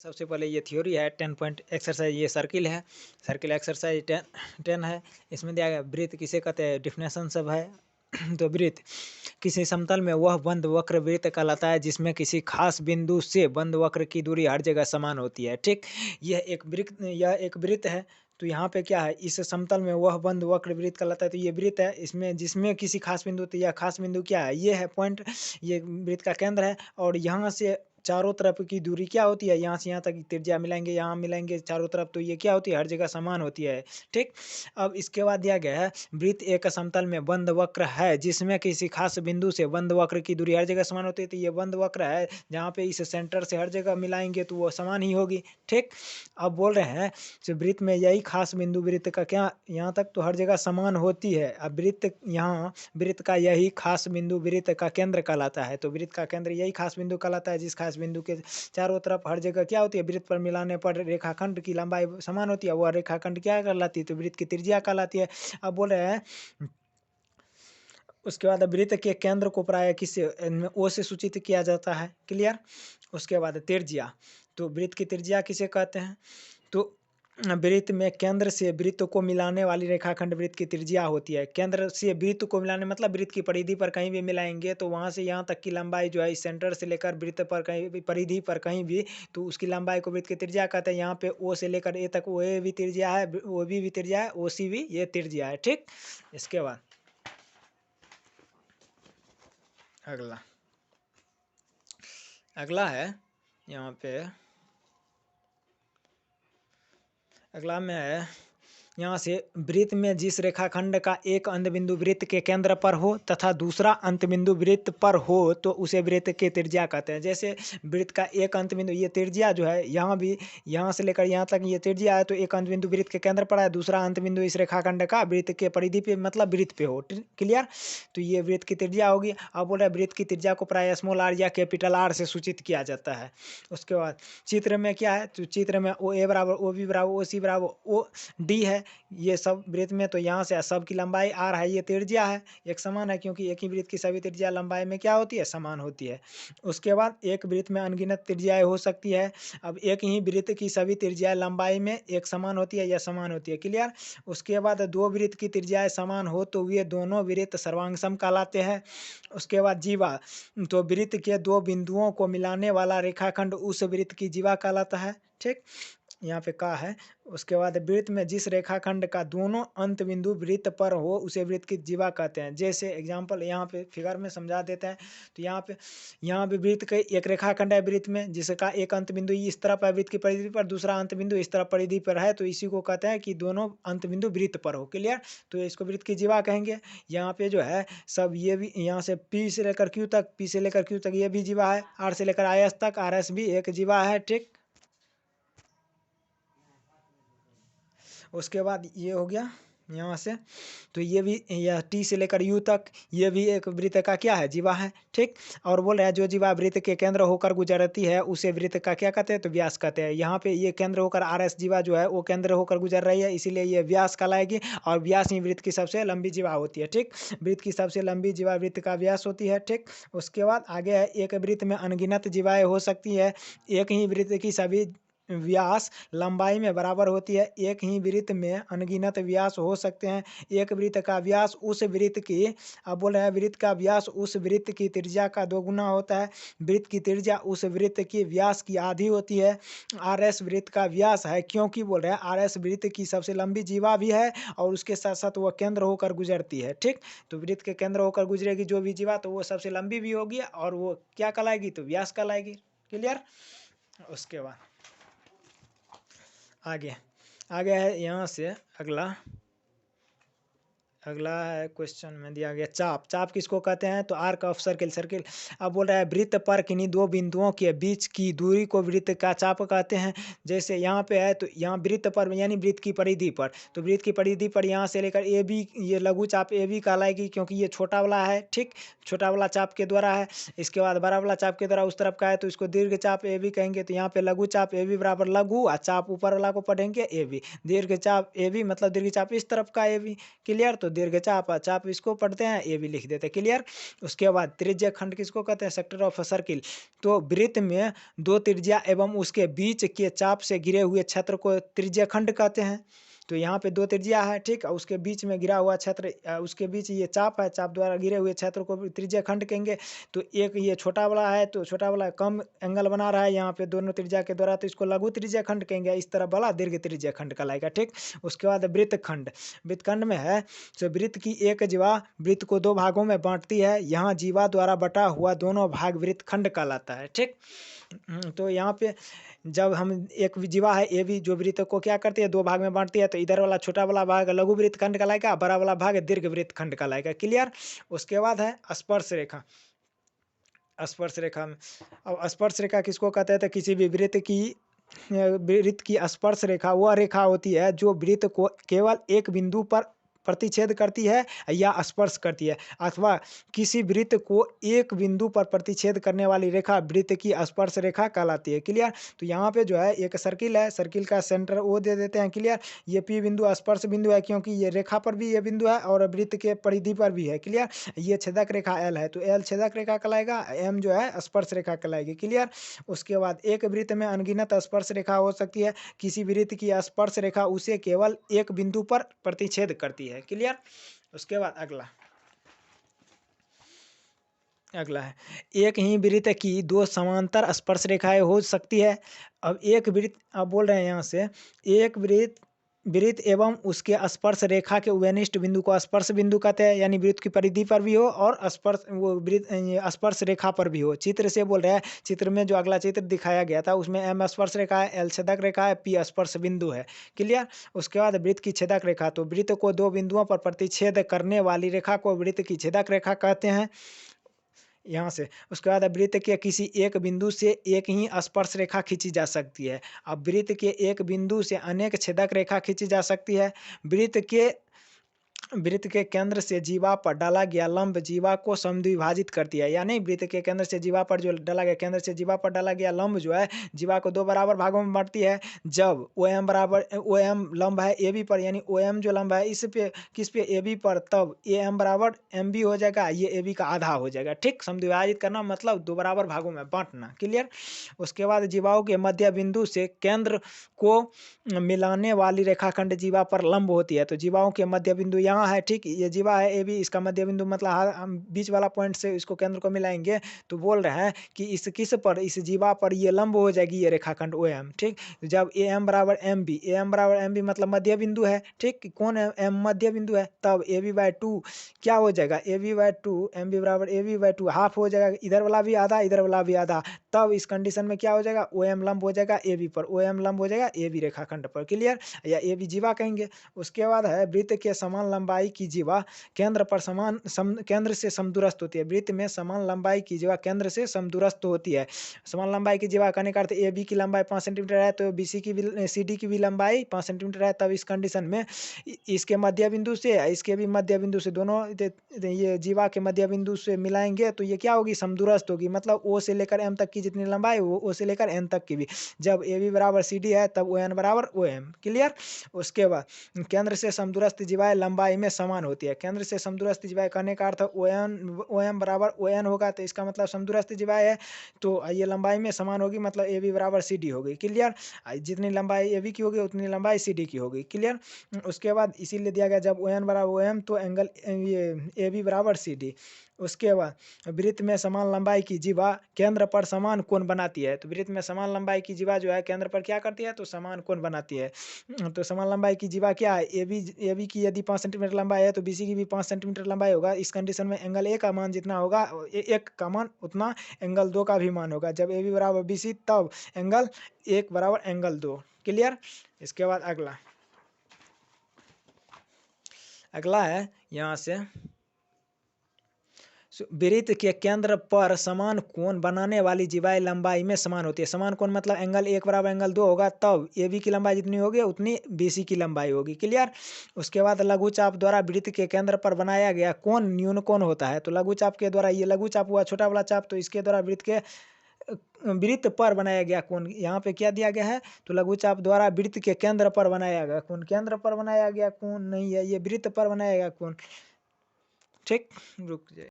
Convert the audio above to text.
सबसे पहले ये थ्योरी है 10 पॉइंट एक्सरसाइज, ये सर्किल है, सर्किल एक्सरसाइज 10 है। इसमें दिया गया वृत्त किसे कहते हैं, डेफिनेशन सब है। तो वृत्त किसी समतल में वह बंद वक्र वृत्त कहलाता है जिसमें किसी खास बिंदु से बंद वक्र की दूरी हर जगह समान होती है। ठीक, यह एक वृत्त है। तो यहाँ पे क्या है, इस समतल में वह बंद वक्र वृत्त कहलाता है। तो ये वृत्त है, इसमें जिसमें किसी खास बिंदु, तो यह खास बिंदु क्या है, ये है पॉइंट, ये वृत्त का केंद्र है। और यहाँ से चारों तरफ की दूरी क्या होती है, यहाँ से यहाँ तक त्रिज्या मिलाएंगे, यहाँ मिलाएंगे चारों तरफ, तो ये क्या होती है, हर जगह समान होती है। ठीक, अब इसके बाद दिया गया है वृत्त एक समतल में बंद वक्र है जिसमें किसी खास बिंदु से बंद वक्र की दूरी हर जगह समान होती है। तो ये बंद वक्र है, जहाँ पे इस सेंटर से हर जगह मिलाएंगे तो वो समान ही होगी। ठीक, अब बोल रहे हैं कि वृत्त में यही खास बिंदु वृत्त का क्या, यहाँ तक तो हर जगह समान होती है। अब वृत्त, यहाँ वृत्त का यही खास बिंदु वृत्त का केंद्र कहलाता है। तो वृत्त का केंद्र यही खास बिंदु कहलाता है जिस खास बिंदु के चारों तरफ हर जगह क्या होती है, वृत्त पर मिलाने पर रेखाखंड की लंबाई समान होती है। वह रेखाखंड क्या कहलाती है, तो वृत्त की त्रिज्या कहलाती है। अब बोल रहे हैं उसके बाद वृत्त के केंद्र को प्राय किससे, ओ से सूचित किया जाता है। क्लियर। उसके बाद त्रिज्या, तो वृत्त की त्रिज्या किसे कहते हैं, तो वृत्त में केंद्र से वृत्त को मिलाने वाली रेखाखंड वृत्त की त्रिज्या होती है। केंद्र से वृत्त को मिलाने मतलब वृत्त की परिधि पर कहीं भी मिलाएंगे तो वहां से यहाँ तक की लंबाई जो है, इस सेंटर से लेकर वृत्त पर कहीं भी, परिधि पर कहीं भी, तो उसकी लंबाई को वृत्त की त्रिज्या कहते हैं। यहाँ पे ओ से लेकर ए तक ओ ए भी त्रिज्या है, ओ बी भी त्रिज्या है, ओ सी भी ये त्रिज्या है। ठीक, इसके बाद अगला अगला है यहाँ पे, अगला में है यहाँ से वृत्त में जिस रेखाखंड का एक अंत बिंदु वृत्त के केंद्र पर हो तथा दूसरा अंत बिंदु वृत्त पर हो तो उसे वृत्त की त्रिज्या कहते हैं। जैसे वृत्त का एक अंत बिंदु, ये त्रिज्या जो है, यहाँ भी, यहाँ से लेकर यहाँ तक ये त्रिज्या है, तो एक अंत बिंदु वृत्त के केंद्र पर है, दूसरा अंत बिंदु इस रेखाखंड का वृत्त के परिधि पे मतलब वृत्त पे हो। क्लियर, तो ये वृत्त की त्रिज्या होगी। अब बोल रहे वृत्त की त्रिज्या को प्राय स्मॉल आर या कैपिटल आर से सूचित किया जाता है। उसके बाद चित्र में क्या है, तो चित्र में ओ ए बराबर ओ बी बराबर ओ सी बराबर ओ डी है, ये सब वृत्त में। तो यहाँ से सब की लंबाई आर है, ये त्रिज्या है, एक समान है, क्योंकि एक ही वृत्त की सभी त्रिज्या लंबाई में क्या होती है, समान होती है। उसके बाद एक वृत्त में अनगिनत त्रिज्याएं हो सकती है। अब एक ही वृत्त की सभी त्रिज्याएं लंबाई में एक समान होती है या समान होती है। क्लियर। उसके बाद दो वृत्त की त्रिज्याएं समान हो तो वे दोनों वृत्त सर्वांग कहलाते हैं। उसके बाद जीवा, तो वृत्त के दो बिंदुओं को मिलाने वाला रेखाखंड उस वृत्त की जीवा कहलाता है। ठीक, यहाँ पे का है। उसके बाद वृत्त में जिस रेखाखंड का दोनों अंत बिंदु वृत्त पर हो उसे वृत्त की जीवा कहते हैं। जैसे एग्जांपल यहाँ पे फिगर में समझा देते हैं। तो यहाँ पे वृत्त के एक रेखाखंड है वृत्त में जिसका एक अंत बिंदु इस तरफ है वृत्त की परिधि पर, दूसरा अंत बिंदु इस तरफ परिधि पर है, तो इसी को कहते हैं कि दोनों अंत बिंदु वृत्त पर हो। क्लियर, तो इसको वृत्त की जीवा कहेंगे। यहाँ पे जो है सब ये भी, यहाँ से पी से लेकर क्यू तक, पी से लेकर क्यू तक ये भी जीवा है, आर से लेकर आई एस तक, आर एस भी एक जीवा है। ठीक, उसके बाद ये हो गया यहाँ से, तो ये भी, यह टी से लेकर यू तक ये भी एक वृत्त का क्या है, जीवा है। ठीक, और बोल रहे हैं जो जीवा वृत्त के केंद्र होकर गुजरती है उसे वृत्त का क्या कहते हैं, तो व्यास कहते हैं। यहाँ पे ये केंद्र होकर आर एस जीवा जो है वो केंद्र होकर गुजर रही है, इसीलिए ये व्यास कहलाएगी। और व्यास ही वृत्त की सबसे लंबी जीवा होती है। ठीक, वृत्त की सबसे लंबी जीवा वृत्त का व्यास होती है। ठीक, उसके बाद आगे है एक वृत्त में अनगिनत जीवाएं हो सकती है। एक ही वृत्त की सभी व्यास लंबाई में बराबर होती है। एक ही वृत्त में अनगिनत व्यास हो सकते हैं। एक वृत्त का व्यास उस वृत्त की, अब बोल रहे हैं वृत्त का व्यास उस वृत्त की त्रिज्या का दोगुना होता है। वृत्त की त्रिज्या उस वृत्त की व्यास की आधी होती है। आर एस वृत्त का व्यास है, क्योंकि बोल रहे हैं आर एस वृत्त की सबसे लंबी जीवा भी है और उसके साथ साथ वह केंद्र होकर गुजरती है। ठीक, तो वृत्त के केंद्र होकर गुजरेगी जो भी जीवा, तो वो सबसे लंबी भी होगी और वो क्या कहलाएगी, तो व्यास कहलाएगी। क्लियर। उसके बाद आगे आगे है यहाँ से अगला है क्वेश्चन में दिया गया चाप। चाप किसको कहते हैं, तो आर्क ऑफ सर्किल। सर्किल, अब बोल रहा है वृत्त पर किन्हीं दो बिंदुओं के बीच की दूरी को वृत्त का चाप कहते हैं। जैसे यहाँ पे है, तो यहाँ वृत्त पर यानी वृत्त की परिधि पर, तो वृत्त की परिधि पर यहाँ से लेकर ए बी, ये लघु चाप ए बी कहलाएगी क्योंकि ये छोटा वाला है। ठीक, छोटा वाला चाप के द्वारा है। इसके बाद बड़ा वाला चाप के द्वारा उस तरफ का है, तो इसको दीर्घ चाप ए बी कहेंगे। तो यहाँ पे लघु चाप ए बी बराबर लघु, और चाप ऊपर वाला को पढ़ेंगे ए बी। दीर्घ चाप ए बी मतलब दीर्घ चाप इस तरफ का ए बी। क्लियर, तो दीर्घ चाप, चाप इसको पढ़ते हैं, ए भी लिख देते हैं। क्लियर। उसके बाद त्रिज्या खंड किसको कहते हैं? Sector of circle. तो वृत्त में दो त्रिज्या एवं उसके बीच के चाप से घिरे हुए क्षेत्र को त्रिज्या खंड कहते हैं। तो यहाँ पे दो त्रिज्या है, ठीक, और उसके बीच में घिरा हुआ क्षेत्र, उसके बीच ये चाप है, चाप द्वारा घिरे हुए क्षेत्र को त्रिज्या खंड कहेंगे। तो एक ये छोटा वाला है, तो छोटा वाला कम एंगल बना रहा है यहाँ पे दोनों त्रिज्या के द्वारा, तो इसको लघु त्रिज्या खंड कहेंगे। इस तरह वाला दीर्घ त्रिज्या खंड कहलाएगा, ठीक। उसके बाद वृत्तखंड। वृत्तखंड में है तो वृत्त की एक जीवा वृत्त को दो भागों में बांटती है। यहाँ जीवा द्वारा बटा हुआ दोनों भाग वृत्तखंड कहलाता है, ठीक। तो यहाँ पे जब हम एक जीवा है ए भी, जो वृत्त को क्या करती है? दो भाग में बांटती है। तो इधर वाला छोटा वाला भाग लघु वृत्तखंड कहलाएगा, बड़ा वाला भाग दीर्घ वृत्तखंड कहलाएगा। क्लियर। उसके बाद है स्पर्श रेखा। स्पर्श रेखा में, अब स्पर्श रेखा किसको कहते हैं? तो किसी भी वृत्त की स्पर्श रेखा वह रेखा होती है जो वृत्त को केवल एक बिंदु पर प्रतिच्छेद करती है या स्पर्श करती है, अथवा किसी वृत्त को एक बिंदु पर प्रतिच्छेद करने वाली रेखा वृत्त की स्पर्श रेखा कहलाती है। क्लियर। तो यहाँ पे जो है एक सर्किल है, सर्किल का सेंटर ओ दे देते हैं। क्लियर। ये पी बिंदु स्पर्श बिंदु है, क्योंकि ये रेखा पर भी ये बिंदु है और वृत्त के परिधि पर भी है। क्लियर। ये छेदक रेखा एल है, तो एल छेदक रेखा कहलाएगा, एम जो है स्पर्श रेखा कहलाएगी। क्लियर। उसके बाद एक वृत्त में अनगिनत स्पर्श रेखा हो सकती है। किसी वृत्त की स्पर्श रेखा उसे केवल एक बिंदु पर प्रतिच्छेद करती है। क्लियर। उसके बाद अगला है एक ही वृत्त की दो समांतर स्पर्श रेखाएं हो सकती है। अब एक वृत्त, अब बोल रहे हैं यहाँ से एक वृत्त एवं उसके स्पर्श रेखा के उभयनिष्ठ बिंदु को स्पर्श बिंदु कहते हैं, यानी वृत्त की परिधि पर भी हो और स्पर्श रेखा पर भी हो। चित्र से बोल रहे हैं, चित्र में जो अगला चित्र दिखाया गया था उसमें एम स्पर्श रेखा है, एल छेदक रेखा है, पी स्पर्श बिंदु है। क्लियर। उसके बाद वृत्त की छेदक रेखा, तो वृत्त को दो बिंदुओं पर प्रतिच्छेद करने वाली रेखा को वृत्त की छेदक रेखा कहते हैं। यहाँ से उसके बाद वृत्त के किसी एक बिंदु से एक ही स्पर्श रेखा खींची जा सकती है। अब वृत्त के एक बिंदु से अनेक छेदक रेखा खींची जा सकती है। वृत्त के केंद्र से जीवा पर डाला गया लंब जीवा को समद्विभाजित करती है, यानी वृत्त के केंद्र से जीवा पर जो डाला गया, केंद्र से जीवा पर डाला गया लंब जो है जीवा को दो बराबर भागों में बांटती है। जब ओ एम लंब है ए बी पर, यानी ओ एम जो लंब है इस पे किस पे? ए बी पर, तब ए एम बराबर एम बी हो जाएगा, ये ए बी का आधा हो जाएगा, ठीक। समद्विभाजित करना मतलब दो बराबर भागों में बांटना। क्लियर। उसके बाद जीवाओं के मध्य बिंदु से केंद्र को मिलाने वाली रेखाखंड जीवा पर लंब होती है। तो जीवाओं के मध्य बिंदु यहाँ है, ठीक। ये जीवा है ए बी, इसका मध्य बिंदु मतलब हम बीच वाला पॉइंट से इसको केंद्र को मिलाएंगे, तो बोल रहे हैं कि इस किस पर? इस जीवा पर ये लंब हो जाएगी ये रेखाखंड ओ एम, ठीक। जब ए एम बराबर एम बी, ए एम बराबर एम बी मतलब मध्य बिंदु है, ठीक। कौन है? एम मध्य बिंदु है, तब ए बी बाय टू क्या हो जाएगा? A B by two, M B बराबर A B by two half हो जाएगा, इधर वाला भी आधा इधर वाला भी आधा। तब इस कंडीशन में क्या हो जाएगा? ओ एम लंब हो जाएगा ए बी पर, ओ एम लंब हो जाएगा ए बी रेखाखंड पर। क्लियर। या ए बी जीवा कहेंगे। उसके बाद है वृत्त के समान लंबाई की जीवा केंद्र पर केंद्र से समदूरस्थ होती है। वृत्त में समान लंबाई की जीवा केंद्र से समदूरस्थ होती है। समान लंबाई की जीवा कहने का अर्थ ए बी की लंबाई 5 सेंटीमीटर है, तो बी सी की भी सी डी की भी लंबाई 5 सेंटीमीटर है। तब इस कंडीशन में इसके मध्य बिंदु से इसके भी मध्य बिंदु से दोनों ये जीवा के मध्य बिंदु से मिलाएंगे तो ये क्या होगी? समदूरस्थ होगी, मतलब ओ से लेकर एम तक की जितनी लंबाई वो ओ से लेकर एन तक की भी। जब ए बी बराबर सी डी है तब ओ एन बराबर ओ एम। क्लियर। उसके बाद केंद्र से समदूरस्थ जीवाएं लंबाई में समान होती है। केंद्र से समदूरस्थ जीवाएं कहने का अर्थ ओ एम बराबर ओ एन होगा, तो इसका मतलब समदूरस्थ जीवाएं है तो ये लंबाई में समान होगी, मतलब ए बी बराबर सी डी होगी। क्लियर। जितनी लंबाई ए बी की होगी उतनी लंबाई सी डी की होगी। क्लियर। उसके बाद इसीलिए दिया गया जब ओ एन बराबर ओ एम तो एंगल ये ए बी बराबर सी डी। उसके बाद वृत्त में समान लंबाई की जीवा केंद्र पर समान कोण बनाती है। तो वृत्त में समान लंबाई की जीवा जो है केंद्र पर क्या करती है? तो समान कोण बनाती है। तो समान लंबाई की जीवा क्या है? ए बी की यदि 5 सेंटीमीटर लंबाई है तो बी सी की भी 5 सेंटीमीटर लंबाई होगा। इस कंडीशन में एंगल ए का मान जितना होगा एक का मान उतना एंगल दो का भी मान होगा। जब ए बी बराबर बी सी तब एंगल एक बराबर एंगल दो। क्लियर। इसके बाद अगला है यहाँ से वृत्त के केंद्र पर समान कोण बनाने वाली जीवाएं लंबाई में समान होती है। समान कोण मतलब एंगल एक बराबर एंगल दो होगा, तब ए बी की लंबाई जितनी होगी उतनी बी सी की लंबाई होगी। क्लियर। उसके बाद लघु चाप द्वारा वृत्त के केंद्र पर बनाया गया कोण न्यून कोण होता है। तो लघु चाप के द्वारा, ये लघु चाप हुआ छोटा वाला चाप, तो इसके द्वारा वृत्त के वृत्त पर बनाया गया कोण, यहाँ पे क्या दिया गया है, तो लघुचाप द्वारा वृत्त के केंद्र पर बनाया गया कोण, केंद्र पर बनाया गया कोण नहीं है, ये वृत्त पर बनाया गया कोण। ठीक, रुक जाए।